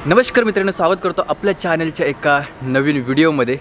नमस्कार मित्रांनो, स्वागत करतो आपल्या चॅनलच्या एका नवीन व्हिडिओमध्ये।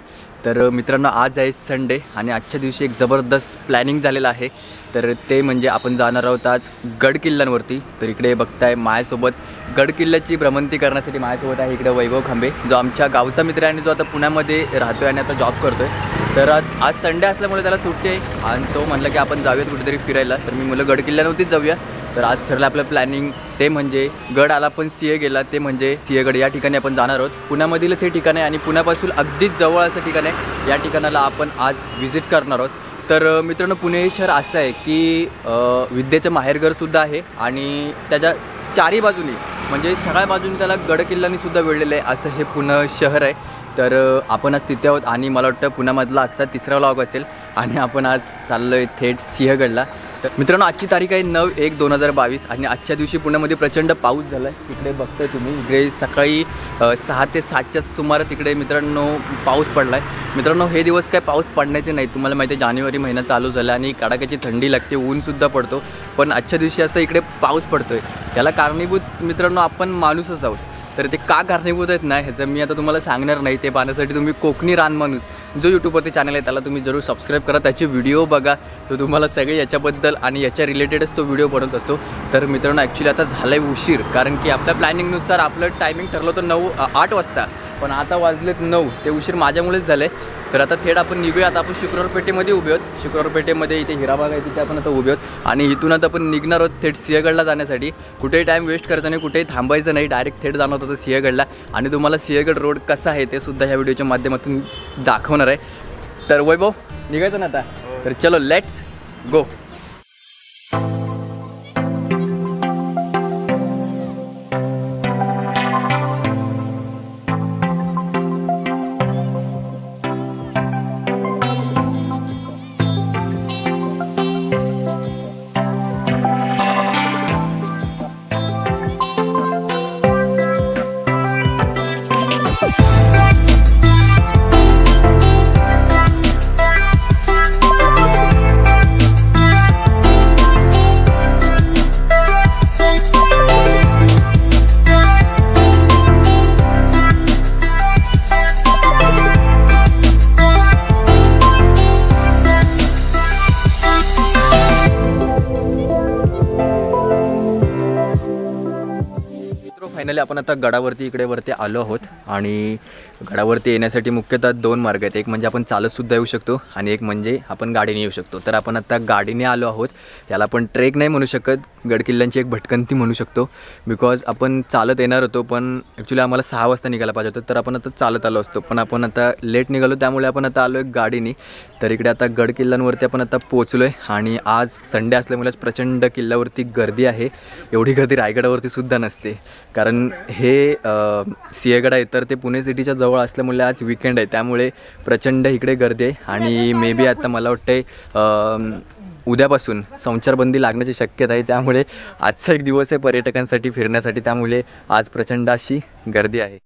तर मित्रांनो, आज आहे संडे आणि आजच्या दिवशी एक जबरदस्त प्लॅनिंग झालेलं आहे। तर ते म्हणजे आपण जाणार आहोत आज गड किल्ल्यांवरती। तर इकडे बघताय माझ्यासोबत गड किल्ल्याची भ्रमंती करण्यासाठी माझ्यासोबत आहे इकडे वैभव खांबे, जो आमच्या गावचा मित्र आहे आणि जो आता पुण्यामध्ये राहतोय आणि आता जॉब करतोय। तर आज संडे असल्यामुळे त्याला सुट्टी आहे आणि तो म्हणला की आपण जाऊयात कुठेतरी फिरायला। तर मी म्हणलं गड किल्ल्यांवरतीच जाऊया। तर आज ठरलं आपलं प्लॅनिंग, ते म्हणजे गड आला पण सिंहगडला, ते म्हणजे सिंहगड या ठिकाणी आपण जाणार आहोत। पुण्यामधीलच हे ठिकाण आहे आणि पुण्यापासून अगदीच जवळ असं ठिकाण आहे। या ठिकाणाला आपण आज व्हिजिट करणार आहोत। तर मित्रांनो, पुणे हे शहर असं आहे की विद्येचं माहेरघरसुद्धा आहे आणि त्याच्या चारही बाजूनी म्हणजे सगळ्या बाजूनी त्याला गड किल्ल्यांनीसुद्धा वेढलेलं आहे, असं हे पुणे शहर आहे। तर आपण आज तिथे आहोत आणि मला वाटतं पुण्यामधला आजचा तिसरा व्लॉग असेल आणि आपण आज चाललो आहे थेट सिंहगडला। तर मित्रांनो, आजची तारीख आहे 9/1/2022 आणि आजच्या दिवशी पुण्यामध्ये प्रचंड पाऊस झाला आहे। तिकडे बघताय तुम्ही, इकडे सकाळी 6 ते 7च्या सुमारास तिकडे मित्रांनो पाऊस पडला आहे। मित्रांनो, हे दिवस काय पाऊस पडण्याचे नाही, तुम्हाला माहिती आहे जानेवारी महिना चालू झाला आणि कडाक्याची थंडी लागते, ऊनसुद्धा पडतो, पण आजच्या दिवशी असं इकडे पाऊस पडतो आहे। त्याला कारणीभूत मित्रांनो आपण माणूसच आहोत। तर ते का कारणीभूत आहेत ना, ह्याचं मी आता तुम्हाला सांगणार नाही। ते पाहण्यासाठी तुम्ही कोकणी रानमाणूस जो यूट्यूबवरती चॅनल आहे त्याला तुम्ही जरूर सबस्क्राईब करा, त्याचे व्हिडिओ बघा, तो तुम्हाला सगळे याच्याबद्दल आणि याच्या रिलेटेडच तो व्हिडिओ बनवत असतो। तर मित्रांनो, ॲक्च्युली आता झालं आहे उशीर, कारण की आपल्या प्लॅनिंगनुसार आपलं टायमिंग ठरलं होतं 8 वाजता, पण आता वाजलेत 9। ते उशीर माझ्यामुळेच झालं आहे। तर आता थेट आपण निघूया। आता आपण शुक्रवार पेठेमध्ये उभे आहोत। शुक्रवार पेठेमध्ये इथे हिराबाग आहे, तिथे आपण आता उभे आहोत आणि इथून आता आपण निघणार आहोत थेट सिंहगडला जाण्यासाठी। कुठेही टाईम वेस्ट करायचा नाही, कुठेही थांबायचं नाही, डायरेक्ट थेट जाणार होतं सिंहगडला आणि तुम्हाला सिंहगड रोड कसा आहे ते सुद्धा ह्या व्हिडिओच्या माध्यमातून दाखवणार आहे। तर वैभव, निघायचं ना आता? तर चलो, लेट्स गो। फायनली आपण आता गडावरती इकडे वरती आलो आहोत आणि गडावरती येण्यासाठी मुख्यतः 2 मार्ग आहेत। एक म्हणजे आपण चालतसुद्धा येऊ शकतो आणि एक म्हणजे आपण गाडीने येऊ शकतो। तर आपण आता गाडीने आलो आहोत, त्याला आपण ट्रेक नाही म्हणू शकत, गडकिल्ल्यांची एक भटकंती म्हणू शकतो, बिकॉज आपण चालत येणार होतो, पण ॲक्च्युली आम्हाला 6 वाजता निघायला पाहिजे होतं, तर आपण आता चालत आलो असतो, पण आपण आता लेट निघालो, त्यामुळे आपण आता आलो आहे गाडीने। तर इकडे आता गड किल्ल्यांवरती आपण आता पोचलो आहे आणि आज संडे असल्यामुळेच प्रचंड किल्ल्यावरती गर्दी आहे। एवढी गर्दी रायगडावरती सुद्धा नसते, कारण हे सिंहगड आहे तर ते पुणे सिटीच्या जवळ असल्यामुळे आज वीकेंड आहे, त्यामुळे प्रचंड इकडे गर्दी आहे आणि मे बी आता मला वाटतं उद्यापासून संचारबंदी लागण्याची शक्यता आहे, त्यामुळे आजचा एक दिवस आहे पर्यटकांसाठी फिरण्यासाठी, त्यामुळे आज प्रचंड अशी गर्दी आहे।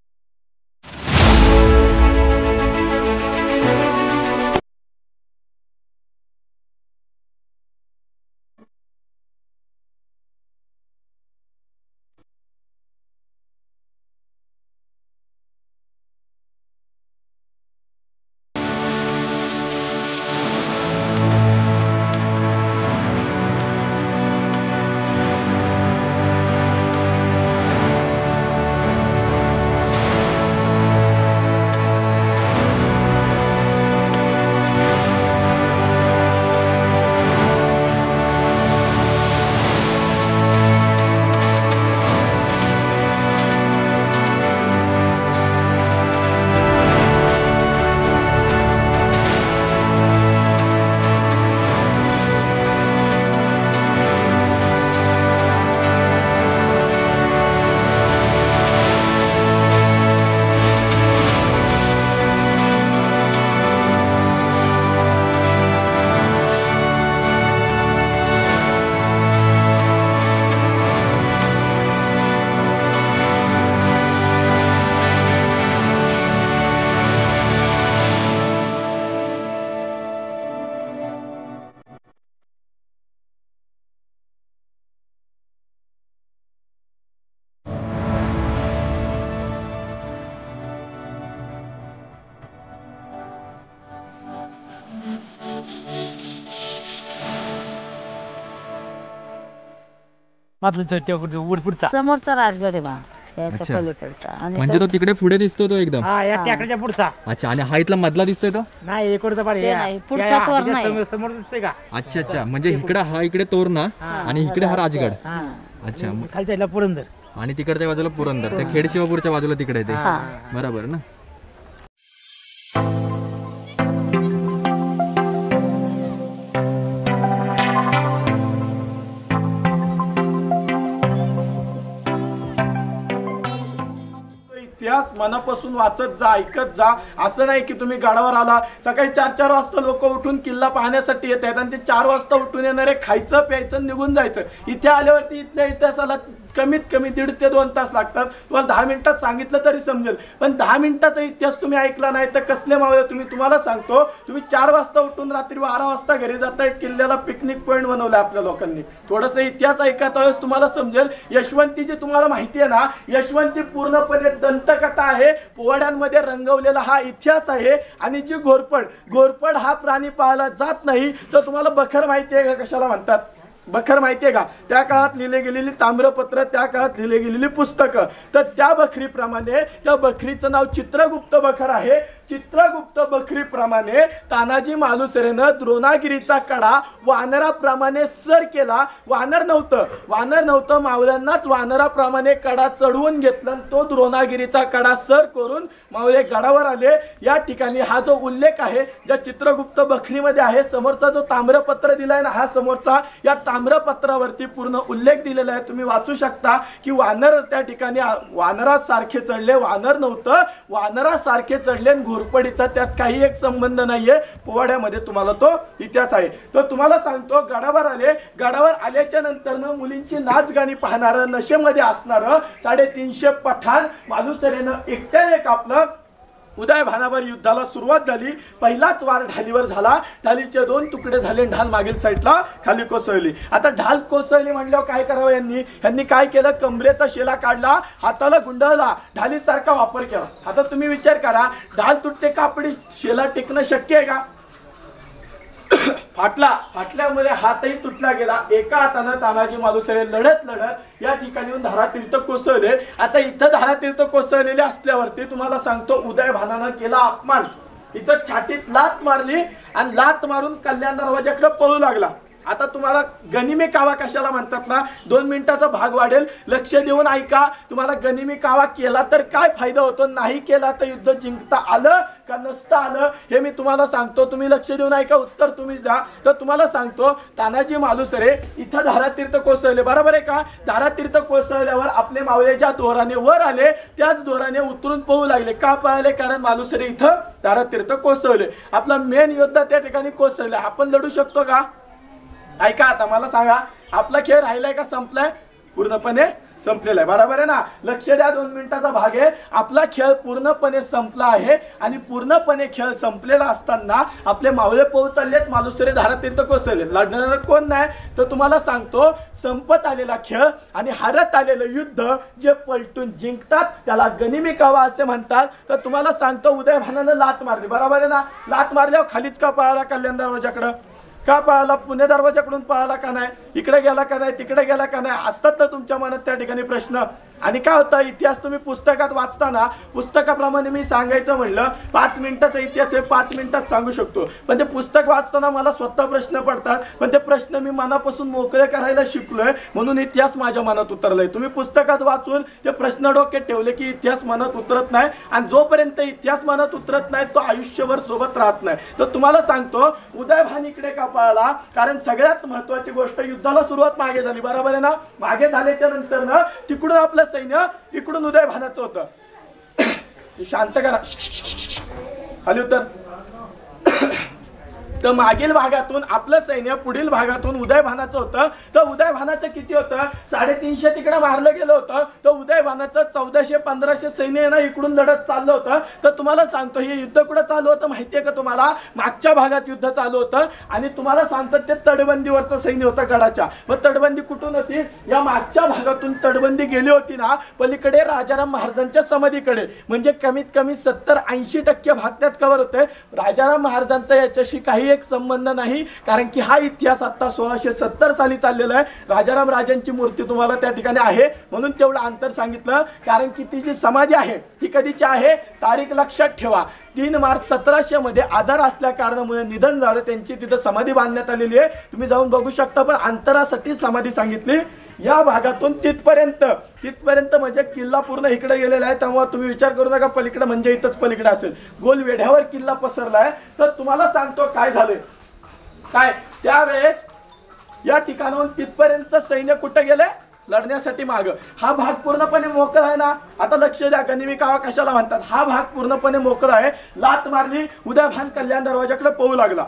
पुढचा समोरचा राजगड आहे बा अच्छा. याच्या पलीकडचा आणि म्हणजे तो तिकडे पुढे दिसतो तो एकदम. हा या ट्रॅक्टरच्या पुढचा अच्छा, आणि हा इथला मधला दिसतोय तो. नाही इकडचा पाणी ते नाही, पुढचा तोरण नाही. समोर दिसतोय का अच्छा अच्छा, म्हणजे इकडे हा इकडे तोरणा आणि इकडे हा राजगड. हा अच्छा, खालच्या साईडला पुरंदर. आणि तिकडच्या बाजूला पुरंदर, ते खेड शिवापूरच्या बाजूला तिकडे आहे हा. ते. बरोबर ना. इतिहास मनापासून वाचत जा, ऐकत जा. असं नाही की तुम्ही गडावर आला सकाळी 4-4 वाजता लोक उठून किल्ला पाहण्यासाठी येत आहेत आणि ते 4 वाजता उठून येणारे खायचं प्यायचं निघून जायचं. इथे आल्यावरती इथल्या इतिहासाला कमीत कमी 1.5 ते 2 तास लागतात. तुम्हाला 10 मिनिटात सांगितलं तरी समजेल, पण 10 मिनिटाचा इतिहास तुम्ही ऐकला नाही तर कसले मावळे. तुम्हाला सांगतो, तुम्ही 4 वाजता उठून रात्री 12 वाजता घरी जाताय. किल्ल्याला पिकनिक पॉईंट बनवलं आपल्या लोकांनी. थोडंसं इतिहास ऐकत वेळेस तुम्हाला समजेल. यशवंती जी तुम्हाला माहिती आहे ना, यशवंती पूर्णपणे दंतकथा आहे. पोवाड्यांमध्ये रंगवलेला हा इतिहास आहे. आणि जी घोरपड हा प्राणी पाहायला जात नाही. तर तुम्हाला बखर माहिती आहे का कशाला म्हणतात? बखर माहितीये का? त्या काळात लिहिले गेलेली ताम्रपत्र, त्या काळात लिहिले गेलेली पुस्तकं. तर त्या बखरीप्रमाणे त्या बखरीचं नाव चित्रगुप्त बखर आहे. चित्रगुप्त बखरीप्रमाणे तानाजी मालुसरेनं द्रोणागिरीचा कडा वानराप्रमाणे सर केला. वानर नव्हतं, मावळ्यांनाच वानराप्रमाणे कडा चढवून घेतला. तो द्रोणागिरीचा कडा सर करून मावळे गडावर आले. या ठिकाणी हा जो उल्लेख आहे ज्या चित्रगुप्त बखरीमध्ये आहे, समोरचा जो ताम्रपत्र दिलाय ना, हा समोरचा या ताम्रपत्रावरती पूर्ण उल्लेख दिलेला आहे. तुम्ही वाचू शकता की वानर त्या ठिकाणी वानरासारखे चढले. वानर नव्हतं, वानरासारखे चढले. घोरपडीचा त्यात काही एक संबंध नाहीये. पोवाड्यामध्ये तुम्हाला तो इतिहास आहे. तर तुम्हाला सांगतो, गडावर आल्याच्या नंतर मुलींची नाच गाणी पाहणारं, नशेमध्ये असणारं 350 पठाण मालुसरेनं एकट्याने कापलं. उदय भानावर युद्धाला सुरुवात झाली. पहिलाच वार ढालीवर झाला. ढालीचे 2 तुकडे झाले. ढाल मागील साईडला खाली कोसळली. आता ढाल कोसळली म्हणल्यावर काय करावं? यांनी काय केलं? कमरेचा शेला काढला, हाताला गुंडळला, ढालीसारखा वापर केला. आता तुम्ही विचार करा, ढाल तुटते कापडी शेला टेकणं शक्य आहे का? फाटल्यामुळे हातही तुटला गेला. एका हातानं तानाजी मालुसरे लढत या ठिकाणी येऊन धारातीर्थ कोसळले. आता इथं धारातीर्थ कोसळलेले असल्यावरती तुम्हाला सांगतो, उदय भानानं केला अपमान. इथं छातीत लात मारली आणि लात मारून कल्याण दरवाजाकडे पळू लागला. आता तुम्हाला गनिमी कावा कशाला म्हणतात ना, 2 मिनिटाचा भाग वाढेल, लक्ष देऊन ऐका. तुम्हाला गनिमी कावा केला तर काय फायदा होतो, नाही केला तर युद्ध जिंकता आलं का नसता आलं हे मी तुम्हाला सांगतो. तुम्ही लक्ष देऊन ऐका, उत्तर तुम्हीच द्या. तर तुम्हाला सांगतो, तानाजी मालुसरे इथं धारातीर्थ कोसळले, बरोबर आहे का? धारातीर्थ कोसळल्यावर आपले मावळे ज्या दोराने वर आले त्याच दोराने उतरून पळू लागले. का पळाले? कारण मालुसरे इथं धारातीर्थ कोसळले. आपला मेन योद्धा त्या ठिकाणी कोसळले. आपण लढू शकतो का? ऐका, आता मला सांगा, आपला खेळ राहिलाय का संपलाय? पूर्णपणे संपलेला आहे, बरोबर आहे ना? लक्ष द्या, 2 मिनिटाचा भाग आहे. आपला खेळ पूर्णपणे संपला आहे. आणि पूर्णपणे खेळ संपलेला असताना आपले मावळे पळू चाललेत, मालुसरे धारातीर्थ कोसळले. लढणारा कोण नाही? तर तुम्हाला सांगतो, संपत आलेला खेळ आणि हारत आलेलं युद्ध जे पलटून जिंकतात त्याला गनिमी कावा असे म्हणतात. तर तुम्हाला सांगतो, उदय भानानं लात मारली, बरोबर आहे ना? लात मारल्यावर खालीच का पळाला? कल्याण दरवाजाकडं का पळाला? पुणे दरवाजाकडून पळाला का नाही? इकडे गेला का नाही? तिकडे गेला का नाही? असतात तर तुमच्या मनात त्या ठिकाणी प्रश्न. आणि काय होतं, इतिहास तुम्ही पुस्तकात वाचताना, पुस्तकाप्रमाणे मी सांगायचं म्हणलं 5 मिनिटाचा इतिहास हे 5 मिनिटात सांगू शकतो. पण ते पुस्तक वाचताना मला स्वतः प्रश्न पडतात. पण ते प्रश्न मी मनापासून मोकळे करायला शिकलोय, म्हणून इतिहास माझ्या मनात उतरलाय. तुम्ही पुस्तकात वाचून ते प्रश्न डोक्यात ठेवले की इतिहास मनात उतरत नाही. आणि जोपर्यंत इतिहास मनात उतरत नाही तो आयुष्यभर सोबत राहत नाही. तर तुम्हाला सांगतो, उदय भान इकडे का पळाला? कारण सगळ्यात महत्वाची गोष्ट, युद्धाला सुरुवात मागे झाली, बरोबर आहे ना? मागे झाल्याच्या नंतर ना तिकडून आपलं सैन्य, इकडून उदय भानाचं होतं. शांत करा, खाली उतर. तर मागील भागातून आपलं सैन्य पुढील भागातून उदय भानाचं होतं. तर उदय भानाचं किती होतं? 350 तिकडे मारलं गेलं होतं. तर उदय भानाचं 1400-1500 सैन्य ना इकडून लढत चाललं होतं. तर तुम्हाला सांगतो, हे युद्ध कुठं चालू होतं माहितीये का तुम्हाला? मागच्या भागात युद्ध चालू होतं. आणि तुम्हाला सांगतो, ते तटबंदीवरचं सैन्य होतं गडाच्या. मग तटबंदी कुठून होती? या मागच्या भागातून तटबंदी गेली होती ना पलीकडे राजाराम महाराजांच्या समाधीकडे. म्हणजे कमीत कमी 70-80% भाग त्यात कव्हर होते. राजाराम महाराजांचा याच्याशी काही एक संबंध नाही, कारण की हा इतिहास आता 1670 साली चाललेला आहे. राजाराम राजांची मूर्ती तुम्हाला त्या ठिकाणी आहे म्हणून तेवढं अंतर सांगितलं. कारण की ती जी समाधी आहे ती कधीची आहे, तारीख लक्षात ठेवा. 3 मार्च 1700 मध्ये आजार असल्या कारणामुळे निधन झालं, त्यांची तिथं समाधी बांधण्यात आलेली आहे. तुम्ही जाऊन बघू शकता. पण अंतरासाठी समाधी सांगितली. या भागातून तिथपर्यंत म्हणजे किल्ला पूर्ण इकडे गेलेला आहे. त्यामुळे तुम्ही विचार करू नका पलीकडे म्हणजे इथंच पलीकडे असेल. गोल वेढ्यावर किल्ला पसरला आहे. तर तुम्हाला सांगतो काय झाले. काय त्यावेळेस या ठिकाणाहून तिथपर्यंत सैन्य कुठे गेले, लढण्यासाठी माग. हा भाग पूर्णपणे मोकळा आहे ना. आता लक्ष द्या, गनिमी कावा कशाला म्हणतात. हा भाग पूर्णपणे मोकळा आहे. लात मारली, उदयभान कल्याण दरवाजाकडे पळू लागला.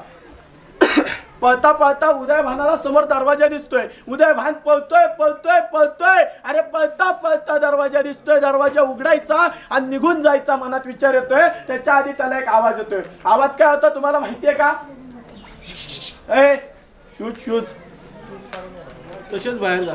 पळता पळता उदयभानाला समोर दरवाजा दिसतोय. उदयभान पळतोय. अरे पळता पळता दरवाजा दिसतोय. दरवाजा उघडायचा आणि निघून जायचा मनात विचार येतोय. त्याच्या आधी त्याला एक आवाज येतोय. आवाज काय होता तुम्हाला माहितीये का. शूज तसेच बाहेर जा.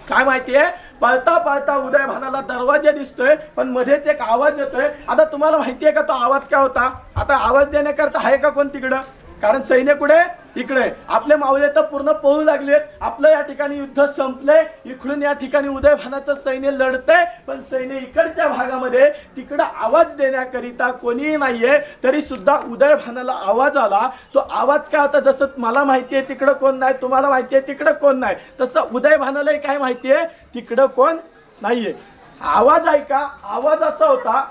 काय माहितीये, पळता पळता उदयभानाला दरवाजा दिसतोय पण मध्येच एक आवाज येतोय. आता तुम्हाला माहितीये का तो आवाज काय होता. आता आवाज देण्याकरता आहे का कोण तिकडं, कारण सैन्य कुठे, इकडे. आपले मावळे तर पूर्ण पळू लागले. आपलं या ठिकाणी युद्ध संपले. इकडून या ठिकाणी उदयभानाचं सैन्य लढतंय पण सैन्य इकडच्या भागामध्ये, तिकडं आवाज देण्याकरिता कोणीही नाहीये. तरी सुद्धा उदयभानाला आवाज आला. तो आवाज काय होता, जसं मला माहितीये तिकडं कोण नाही, तुम्हाला माहितीये तिकडं कोण नाही, तसं उदयभानालाही काय माहितीये तिकडं कोण नाहीये. आवाज ऐका. आवाज असा होता,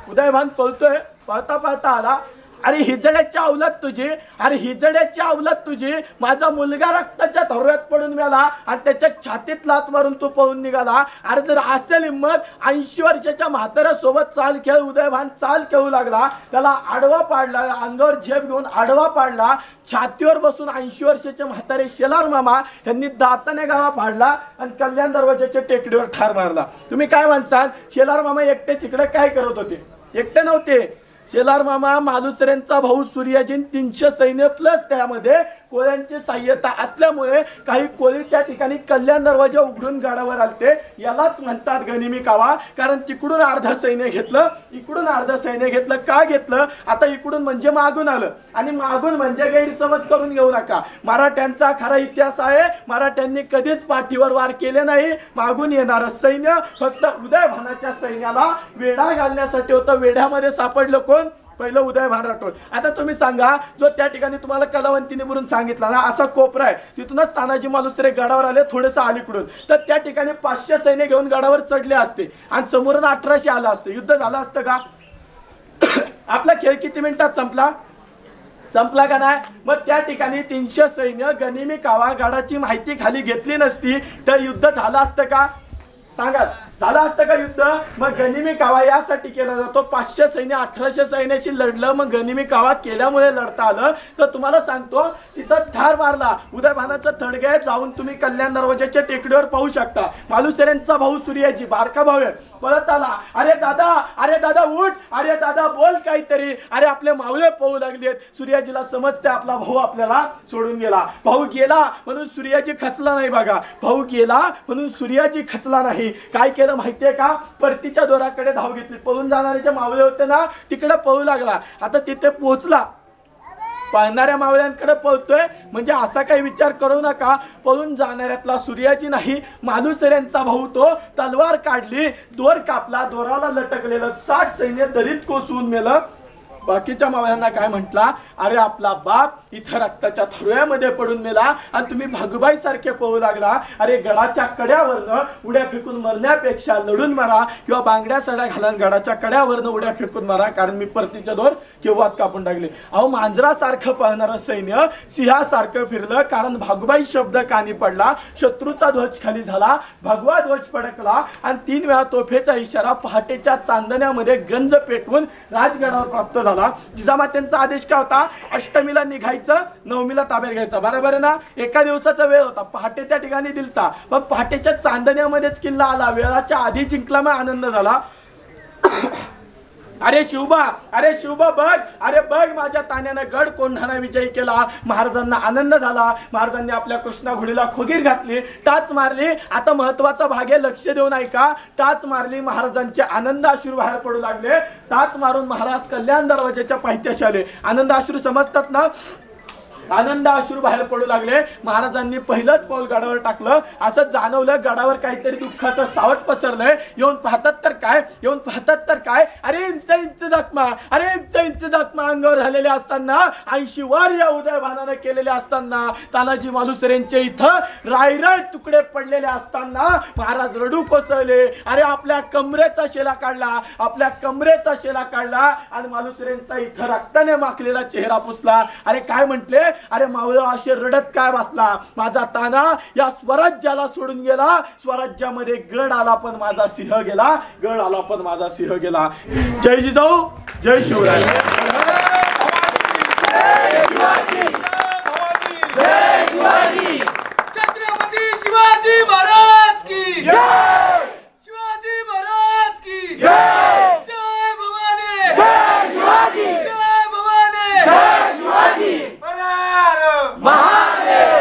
उदयभान पळतोय, पळता पळता आला. अरे हिजड्याची अवलाद तुझी, अरे हिजड्याची अवलाद तुझी. माझा मुलगा रक्ताच्या थोऱ्यात पडून मेला आणि त्याच्या छातीत लात मारून तू पळून निघाला. अरे जर असेल हिंमत, 80 वर्षाच्या म्हाताऱ्यासोबत चाल खेळ. उदयभान चाल खेळू लागला. त्याला आडवा पाडला, अंगावर झेप घेऊन आडवा पाडला. छातीवर बसून 80 वर्षाचे म्हातारे शेलार मामा यांनी दाताने गावा पाडला आणि कल्याण दरवाजाच्या टेकडीवर ठार मारला. तुम्ही काय म्हणसाल, शेलार मामा एकटेच इकडे काय करत होते. एकटे नव्हते. शेलार मामा मालुसरेंचा भाऊ सूर्याजीन 300 सैन्य प्लस त्यामध्ये कोळ्यांची सहाय्यता असल्यामुळे काही कोळी त्या ठिकाणी कल्याण दरवाजा उघडून गडावर आलते. यालाच म्हणतात गनिमी कावा. कारण तिकडून अर्ध सैन्य घेतलं, इकडून अर्ध सैन्य घेतलं. का घेतलं, आता इकडून म्हणजे मागून आलं आणि मागून म्हणजे गैरसमज करून घेऊ नका. मराठ्यांचा खरा इतिहास आहे, मराठ्यांनी कधीच पाठीवर वार केले नाही. मागून येणारं सैन्य फक्त उदयभानाच्या सैन्याला वेढा घालण्यासाठी होतं. वेढ्यामध्ये सापडलं कोण, पहिलं उदयभान राठोड. आता तुम्ही सांगा, जो त्या ठिकाणी तुम्हाला कलावंतीने बोलून सांगितला ना, असा कोपरा आहे, तिथूनच तानाजी मालुसरे गडावर आले थोडंसं अलीकडून. तर त्या ठिकाणी 500 सैन्य घेऊन गडावर चढले असते आणि समोरून 1800 आलं असतं. युद्ध झालं असतं का. आपला खेळ किती मिनिटात संपला का नाही. मग त्या ठिकाणी 300 सैन्य गनिमी कावा गडाची माहिती खाली घेतली नसती तर युद्ध झालं असतं का, सांगा. झालं असतं का युद्ध. मग गनिमी कावा यासाठी केला जातो. 500 सैन्य 1800 सैन्याशी लढलं. मग गनिमी कावा केल्यामुळे लढता आलं. तर तुम्हाला सांगतो तिथं ठार मारला. उदयभानाचं थडगे जाऊन तुम्ही कल्याण दरवाजाच्या टेकडीवर पाहू शकता. मालुसरेंचा भाऊ सूर्याजी बारका भाऊ आहे, पळत आला. अरे दादा उठ, अरे दादा बोल काहीतरी. अरे आपले मावळे पळू लागलेत. सूर्याजीला समजते आपला भाऊ आपल्याला सोडून गेला. भाऊ गेला म्हणून सूर्याजी खचला नाही. बघा, भाऊ गेला म्हणून सूर्याजी खचला नाही. काय केलं माहितीये का, परतीच्या दोराकडे धाव घेतली. पळून जाणारे मावळे होते ना, तिकडे पळू लागला. आता तिथे पोहोचला, पळणाऱ्या मावळ्यांकडे पळतोय म्हणजे असा काही विचार करू नका. पळून जाणाऱ्यातला सूर्याजी नाही, मालुसरेंचा भाऊ. तो तलवार काढली, दोर कापला, दोराला लटकलेलं 60 सैन्य दरीत कोसळून मेलं. बाकीच्या मावळ्यांना काय म्हटला, अरे आपला बाप इथं रक्ताच्या थरोळ्यामध्ये पडून मेला आणि तुम्ही भागुबाई सारखे पळू लागला. अरे गडाच्या कड्यावरनं उड्या फेकून मरण्यापेक्षा लढून मारा किंवा बांगड्या सड्या घालून गडाच्या कड्यावरनं उड्या फेकून मारा, कारण मी परतीच्या दोर केव्हाच कापून टाकले. अहो मांजरासारखं पळणारं सैन्य सिंहासारखं फिरलं, कारण भागुबाई शब्द कानी पडला. शत्रूचा ध्वज खाली झाला, भगवा ध्वज फडकला आणि 3 वेळा तोफेचा इशारा पहाटेच्या चांदण्यामध्ये गंज पेटवून राजगडावर प्राप्त झाला. जिजामातेंचा आदेश काय होता, अष्टमीला निघायचं, नवमीला ताब्यात घ्यायचं. बरोबर आहे ना. एका दिवसाचा वेळ होता. पहाटे त्या ठिकाणी दिलता, पण पहाटेच्या चांदण्यामध्येच किल्ला आला. वेळाच्या आधी जिंकला, मग आनंद झाला. अरे शिवबा बघ, अरे बघ माझ्या तान्यानं गड कोंढाणा विजयी केला. महाराजांना आनंद झाला. महाराजांनी आपल्या कृष्णा घोडीला खोगीर घातली, टाच मारली. आता महत्वाचा भाग आहे, लक्ष देऊन ऐका. टाच मारली, महाराजांचे आनंद अश्रू बाहेर पडू लागले. टाच मारून महाराज कल्याण दरवाजाच्या पायथ्याशी आले. आनंद अश्रू समजतात ना. आनंद अश्रू बाहेर पडू लागले. महाराजांनी पहिलंच पाऊल गडावर टाकलं. असं जाणवलं गडावर काहीतरी दुःखाचं सावट पसरलंय. येऊन पाहतात तर काय अरे इंच इंच जखमा, अरे इंच इंच जखमा अंगावर झालेले असताना, 80 वर या उदयभानानं केलेले असताना, तानाजी मालुसरेंचे इथं रायराय तुकडे पडलेले असताना महाराज रडू कोसळले. अरे आपल्या कमरेचा शेला काढला आणि मालुसरेंचा इथं रक्ताने माखलेला चेहरा पुसला. अरे काय म्हटले, अरे मावळ असे रडत काय बसला, माझा ताना या स्वराज्याला सोडून गेला, स्वराज्यामध्ये गड आला पण माझा सिंह गेला, जय जिजाऊ, जय शिवराय. छत्रपती शिवाजी महाराज की जय. शिवाजी महाराज की जय. जय भवानी, जय शिवाजी, जय भवानी, जय शिवाजी. महादेव,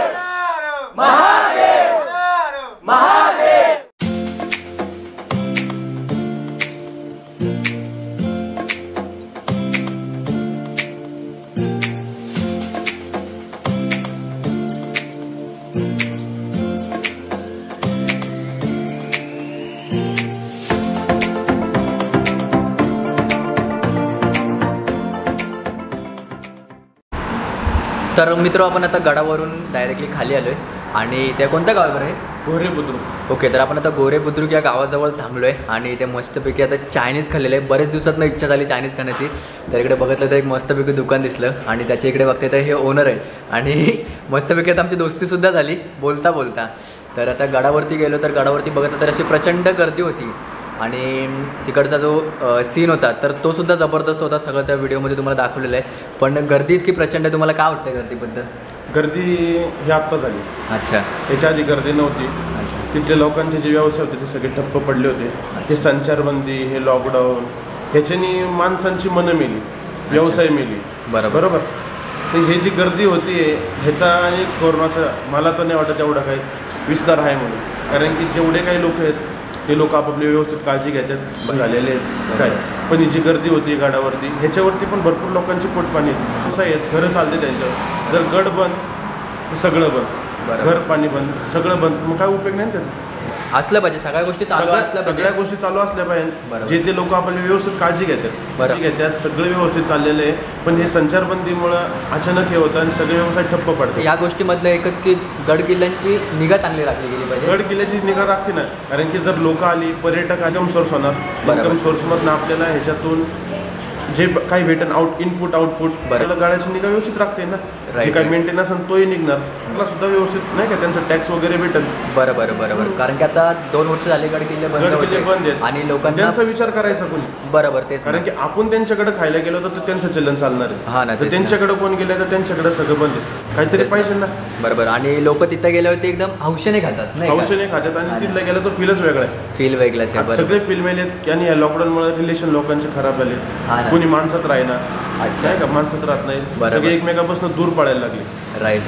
महादेव, महादेव. तर मित्र आपण आता गडावरून डायरेक्टली खाली आलोय आणि त्या कोणत्या गावावर आहे? गोरे बुद्रुक. ओके, तर आपण आता गोरे बुद्रुक या गावाजवळ थांबलोय आणि इथे मस्तपैकी आता चायनीज खाल्लेलं आहे. बरेच दिवसातनं इच्छा झाली चायनीज खाण्याची. तर इकडे बघितलं तर एक मस्तपैकी दुकान दिसलं आणि त्याच्या इकडे बघते तर हे ओनर आहे आणि मस्तपैकी आता आमची दोस्तीसुद्धा झाली बोलता बोलता. तर आता गडावरती गेलो तर गडावरती बघितलं तर अशी प्रचंड गर्दी होती आणि तिकडचा जो सीन होता तर तो सुद्धा जबरदस्त होता. सगळं त्या व्हिडिओमध्ये तुम्हाला दाखवलेलं आहे. पण गर्दी इतकी प्रचंड आहे, तुम्हाला काय वाटतं गर्दीबद्दल? गर्दी ही आत्ता झाली. अच्छा. याच्या आधी गर्दी नव्हती. अच्छा. तिथले लोकांचे जे व्यवसाय होते ते सगळे ठप्प पडले होते. हे संचारबंदी, हे लॉकडाऊन, ह्याच्यानी माणसांची मनं मेली, व्यवसाय मेली. बरोबर. तर हे जी गर्दी होती ह्याचा आणि कोरोनाचा मला तर नाही वाटत एवढा काही विस्तार आहे म्हणून. कारण की जेवढे काही लोक आहेत ते लोक आपापली व्यवस्थित काळजी घेतात झालेले आहेत काय. पण ही जी गर्दी होती गाडावरती ह्याच्यावरती पण भरपूर लोकांची पोटपाणी असं आहेत. घरं चालते त्यांच्यावर. जर गड बंद सगळं बंद, घर पाणी बंद सगळं बंद, मग काय उपयोग नाही त्याचा. असलं पाहिजे सगळ्या गोष्टी चालू असल्या सगळ्या गोष्टी चालू असल्या पाहिजे. जे ते लोक आपली व्यवस्थित काळजी घेतात सगळं व्यवस्थित चाललेलं आहे. पण हे संचारबंदीमुळं अचानक हे होतं आणि सगळे व्यवसाय ठप्प पडतात. या गोष्टीमधलं एकच की गड किल्ल्यांची निगा चांगली राखली गेली पाहिजे. गड किल्ल्याची निगा राखते ना, कारण की जर लोक आली पर्यटक इन्कम सोर्स होणार. इन्कम सोर्समधनं आपल्याला ह्याच्यातून जे काही भेटेल इनपुट आउटपुट त्याला गाड्याची निगा व्यवस्थित राखते ना. जे काही मेंटेनन्स तोही निघणार त्याला सुद्धा व्यवस्थित नाही का त्यांचं टॅक्स वगैरे भेटेल. बरोबर. कारण की आता 2 वर्ष झाले गड किल्ले बंद आहेत आणि लोकांना त्यांचा विचार करायचा कोणी. बरोबर तेच. कारण की आपण त्यांच्याकडे खायला गेलो तर त्यांचं चलन चालणार आहे. हा ना. त्यांच्याकडे कोण गेलं तर त्यांच्याकडे सगळं बंद आहे. काहीतरी पाहिजे ना. बरोबर. आणि लोक तिथे गेल्यावर ते एकदम हौशेने खातात नाही हौशेने खातात आणि तिथलं गेलं तर फीलच वेगळं आहे. फील वेगळाच आहे. सगळे फील मेलेत आणि या लॉकडाऊनमुळे रिलेशन लोकांचे खराब झाले. कोणी माणसात राहिना. अच्छा आहे का, माणसात राहत नाही. सगळे एकमेकापासून दूर पडायला लागले. राईट.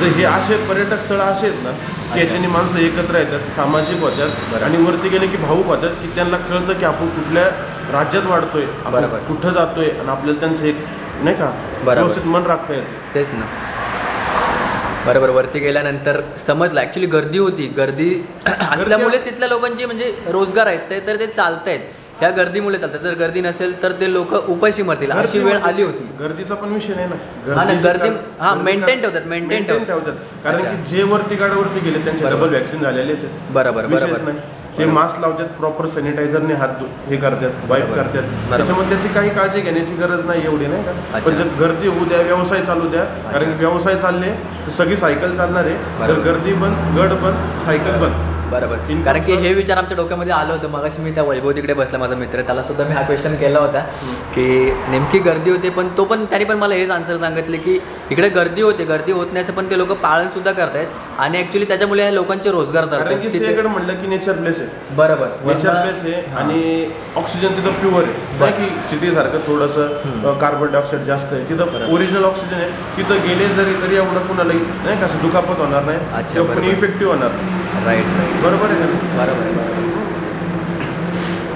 जर हे असे पर्यटक स्थळ असे आहेत ना की याच्याने माणसं एकत्र येतात, सामाजिक होतात आणि वरती गेले की भावूक होतात की त्यांना कळतं की आपण कुठल्या राज्यात वाढतोय, बरोबर कुठं जातोय आणि आपल्याला त्यांचं एक नाही का व्यवस्थित मन राखता येतं. तेच ना. बरोबर. वरती गेल्यानंतर समजलं ॲक्च्युली गर्दी होती. गर्दी असल्यामुळेच तिथल्या लोकांची म्हणजे रोजगार आहेत तर ते चालत आहेत. ह्या गर्दीमुळे चालतात. जर गर्दी नसेल तर ते लोक उपाशी मरतील अशी वेळ आली होती. गर्दीचा पण विषय नाही ना. गर्दी मेंटेन ठेवतात. कारण की जे वरती गाड्यावरती गेले त्यांचे डबल वॅक्सिन झालेलेच आहेत. बरोबर. ते मास्क लावतात, प्रॉपर सॅनिटायझरने हात हे करतात, वाईप करतात. त्याच्यामुळे त्याची काही काळजी घेण्याची गरज नाही एवढी नाही का. पण जर गर्दी होऊ द्या, व्यवसाय चालू द्या. कारण की व्यवसाय चालले तर सगळी सायकल चालणार आहे. जर गर्दी बंद, गड बंद, सायकल बंद. बरोबर. कारण की हे विचार आमच्या डोक्यामध्ये आलं होतं. मगाशी मी त्या वैभव तिकडे बसला माझा मित्र, त्याला सुद्धा मी हा क्वेश्चन केला होता की नेमकी गर्दी होते पण त्याने पण मला हेच आन्सर सांगितले की इकडे गर्दी होत नाही असं पण ते लोक पाळण सुद्धा करतायत आणि ऍक्च्युली त्याच्यामुळे ह्या लोकांचे रोजगार चालतात. सिंहगड म्हणलं की नेचर प्लेस आहे. बरोबर. नेचर प्लेस आहे आणि ऑक्सिजन तिथं प्युअर आहे. नाही की सिटी सारखं थोडंसं कार्बन डायऑक्साईड जास्त आहे. तिथं ओरिजिनल ऑक्सिजन आहे. तिथं गेले तरी एवढं कुणालाही नाही का दुखापत होणार नाही. कुणी इफेक्टिव्ह होणार. राईट. बरोबर आहे. बरोबर.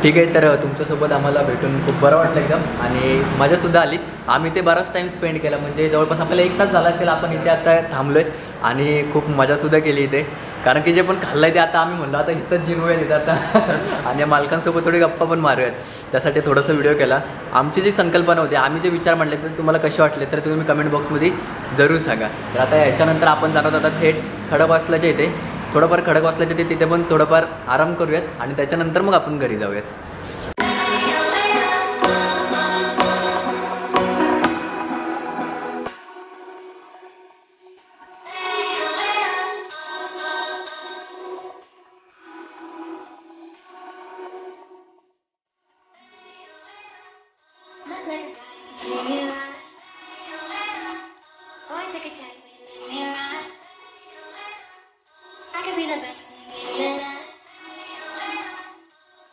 ठीक आहे, तर तुमच्यासोबत आम्हाला भेटून खूप बरं वाटलं एकदम आणि मजासुद्धा आली. आम्ही ते बराच टाईम स्पेंड केला, म्हणजे जवळपास आपल्याला 1 तास झाला असेल आपण इथे आता थांबलो आहे आणि खूप मजासुद्धा केली इथे. कारण की जे पण खाल्लं आहे ते आता आम्ही म्हणलो आता इथंच जिरवूया तिथं आता आणि मालकांसोबत थोडी गप्पा पण मारूयात, त्यासाठी थोडासा व्हिडिओ केला. आमची जी संकल्पना होती, आम्ही जे विचार मांडले तर तुम्हाला कसे वाटले तर तुम्ही कमेंट बॉक्समध्ये जरूर सांगा. तर आता याच्यानंतर आपण जाणार होता थेट खडकवासलाच्या इथे, थोडंफार खडकवासलाच्या तिथे पण थोडंफार आराम करूयात आणि त्याच्यानंतर मग आपण घरी जाऊयात. I could be the best thing in your life.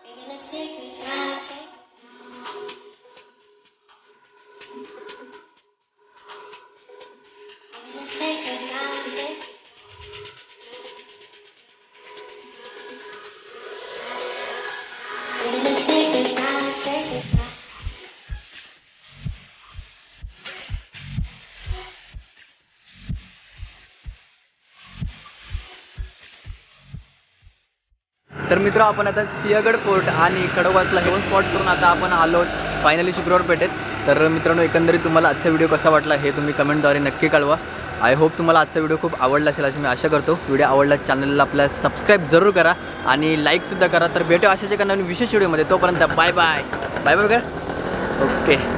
Baby, let's take a drive. Baby, let's take a drive. Baby, let's take a drive, take a drive. तर मित्र आपण आता सिंहगड फोर्ट आणि खडकवासला हे स्पॉट करून आता आपण आलो फायनली शुक्रवार पेठेत. तर मित्रांनो, एकंदरीत तुम्हाला आजचा व्हिडिओ कसा वाटला हे तुम्ही कमेंटद्वारे नक्की कळवा. आय होप तुम्हाला आजचा व्हिडिओ खूप आवडला असेल अशी मी आशा करतो. व्हिडिओ आवडला चॅनलला आपल्या सबस्क्राईब जरूर करा आणि लाईकसुद्धा करा. तर भेटू अशाच एका नवीन विशेष व्हिडिओमध्ये. तोपर्यंत bye bye bye bye. Okay.